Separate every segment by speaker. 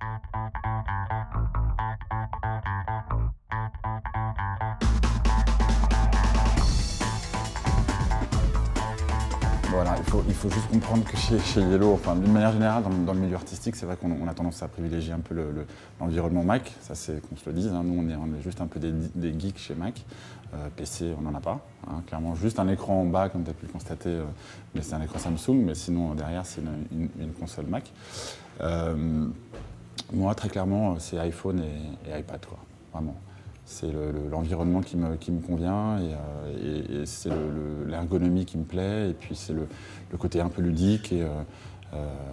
Speaker 1: Voilà, il faut juste comprendre que chez Yellow, enfin, d'une manière générale, dans le milieu artistique, c'est vrai qu'on a tendance à privilégier un peu l'environnement Mac, ça c'est qu'on se le dise, hein. Nous on est juste un peu des geeks chez Mac. PC, on n'en a pas, hein. Clairement juste un écran en bas, comme tu as pu le constater, mais c'est un écran Samsung, mais sinon derrière c'est une console Mac. Moi, très clairement, c'est iPhone et iPad, quoi, vraiment. C'est l'environnement qui me convient et c'est l'ergonomie qui me plaît et puis c'est le côté un peu ludique et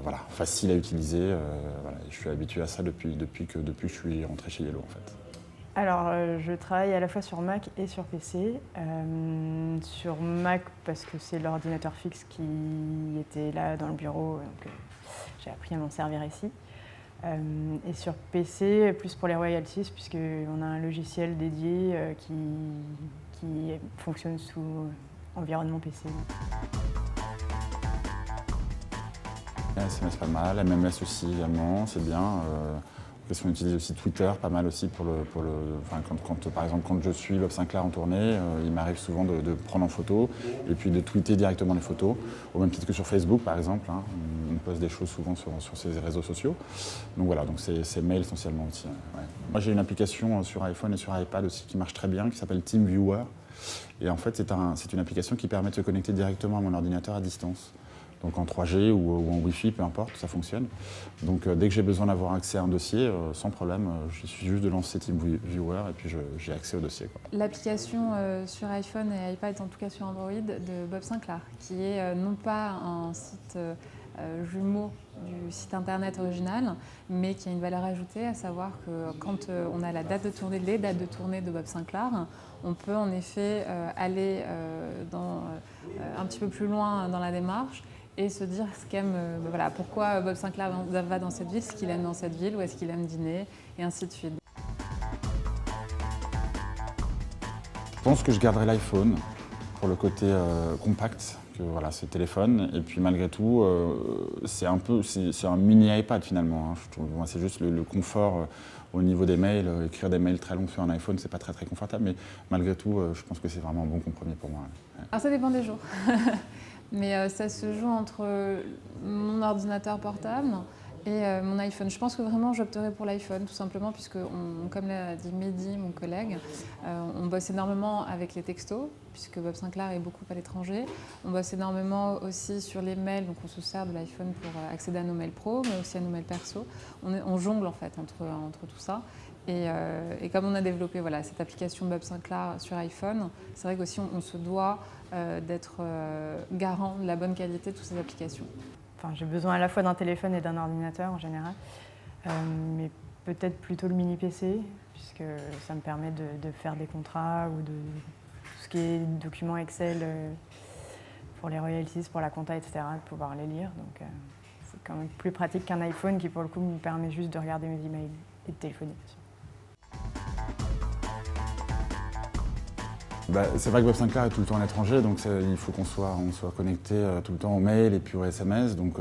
Speaker 1: voilà, facile à utiliser. Voilà, je suis habitué à ça depuis que je suis rentré chez Yellow en fait.
Speaker 2: Alors, je travaille à la fois sur Mac et sur PC. Sur Mac parce que c'est l'ordinateur fixe qui était là dans le bureau, donc j'ai appris à m'en servir ici. Et sur PC, plus pour les royalties, puisqu'on a un logiciel dédié qui fonctionne sous environnement PC.
Speaker 1: SMS pas mal, MMS aussi également, c'est bien. Parce qu'on utilise aussi Twitter, pas mal aussi enfin, par exemple quand je suis Bob Sinclair en tournée, il m'arrive souvent de prendre en photo et puis de tweeter directement les photos, au même titre que sur Facebook par exemple, hein. On poste des choses souvent sur ces réseaux sociaux. Donc voilà, donc c'est mail essentiellement aussi. Ouais. Moi j'ai une application sur iPhone et sur iPad aussi qui marche très bien, qui s'appelle TeamViewer. Et en fait c'est une application qui permet de se connecter directement à mon ordinateur à distance. Donc en 3G ou en Wi-Fi, peu importe, ça fonctionne. Donc dès que j'ai besoin d'avoir accès à un dossier, sans problème, il suffit juste de lancer TeamViewer et puis j'ai accès au dossier, quoi.
Speaker 3: L'application sur iPhone et iPad, en tout cas sur Android, de Bob Sinclair, qui est non pas un site jumeau du site internet original, mais qui a une valeur ajoutée, à savoir que quand on a les dates de tournée de Bob Sinclair, on peut en effet aller un petit peu plus loin dans la démarche et se dire ce qu'aime, voilà, pourquoi Bob Sinclair va dans cette ville, ce qu'il aime dans cette ville, où est-ce qu'il aime dîner, et ainsi de suite.
Speaker 1: Je pense que je garderai l'iPhone pour le côté compact, que voilà, c'est téléphone, et puis malgré tout, c'est un mini iPad finalement, hein. Je trouve, moi, c'est juste le confort au niveau des mails. Écrire des mails très longs sur un iPhone, c'est pas très très confortable, mais malgré tout, je pense que c'est vraiment un bon compromis pour moi. Ouais.
Speaker 3: Alors ça dépend des jours. Mais ça se joue entre mon ordinateur portable et mon iPhone. Je pense que vraiment j'opterais pour l'iPhone, tout simplement, puisque, comme l'a dit Mehdi, mon collègue, on bosse énormément avec les textos, puisque Bob Sinclair est beaucoup à l'étranger. On bosse énormément aussi sur les mails, donc on se sert de l'iPhone pour accéder à nos mails pro, mais aussi à nos mails perso. On jongle en fait entre tout ça. Et comme on a développé cette application Bob Sinclair sur iPhone, c'est vrai qu'aussi on se doit d'être garant de la bonne qualité de toutes ces applications.
Speaker 2: Enfin, j'ai besoin à la fois d'un téléphone et d'un ordinateur en général, mais peut-être plutôt le mini PC, puisque ça me permet de faire des contrats ou de tout ce qui est documents Excel pour les royalties, pour la compta, etc., de pouvoir les lire. Donc c'est quand même plus pratique qu'un iPhone qui pour le coup me permet juste de regarder mes emails et de téléphoner.
Speaker 1: C'est vrai que Bob Sinclair est tout le temps à l'étranger, donc il faut qu'on soit connecté tout le temps au mail et puis au SMS. Donc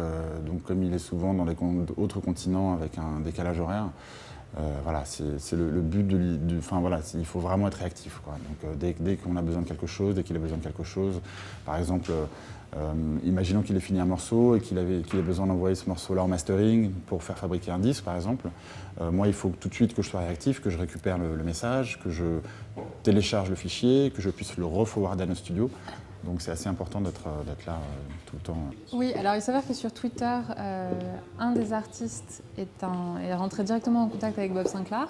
Speaker 1: comme il est souvent dans d'autres continents avec un décalage horaire, voilà, c'est le but enfin voilà, il faut vraiment être réactif, quoi. Donc dès qu'on a besoin de quelque chose, dès qu'il a besoin de quelque chose, par exemple, imaginons qu'il ait fini un morceau et qu'il ait besoin d'envoyer ce morceau-là en mastering pour faire fabriquer un disque, par exemple. Moi, il faut tout de suite que je sois réactif, que je récupère le message, que je télécharge le fichier, que je puisse le re-forwarder à nos studios. Donc c'est assez important d'être là tout le temps.
Speaker 3: Oui, alors il s'avère que sur Twitter, un des artistes est rentré directement en contact avec Bob Sinclair.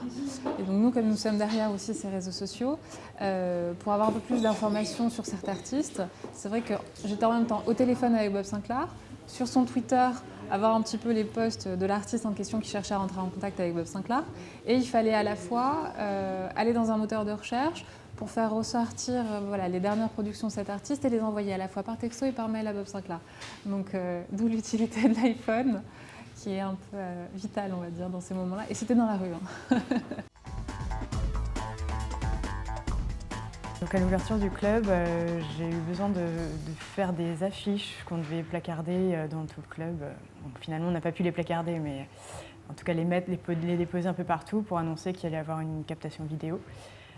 Speaker 3: Et donc nous, comme nous sommes derrière aussi ces réseaux sociaux, pour avoir un peu plus d'informations sur cet artiste, c'est vrai que j'étais en même temps au téléphone avec Bob Sinclair, sur son Twitter, avoir un petit peu les posts de l'artiste en question qui cherchait à rentrer en contact avec Bob Sinclair. Et il fallait à la fois aller dans un moteur de recherche pour faire ressortir les dernières productions de cet artiste et les envoyer à la fois par texto et par mail à Bob Sinclair. Donc d'où l'utilité de l'iPhone, qui est un peu vitale, on va dire, dans ces moments-là. Et c'était dans la rue, hein.
Speaker 2: Donc à l'ouverture du club, j'ai eu besoin de faire des affiches qu'on devait placarder dans tout le club. Donc, finalement, on n'a pas pu les placarder, mais en tout cas les déposer un peu partout pour annoncer qu'il allait y avoir une captation vidéo.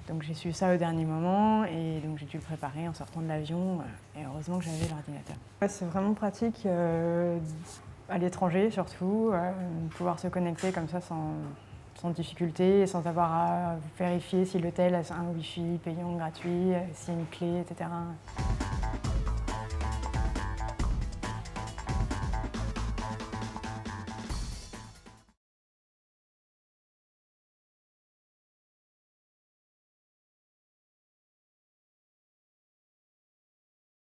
Speaker 2: Donc j'ai su ça au dernier moment et donc j'ai dû le préparer en sortant de l'avion et heureusement que j'avais l'ordinateur. Ouais, c'est vraiment pratique à l'étranger surtout, pouvoir se connecter comme ça sans difficulté, sans avoir à vérifier si l'hôtel a un Wi-Fi payant, gratuit, s'il y a une clé, etc.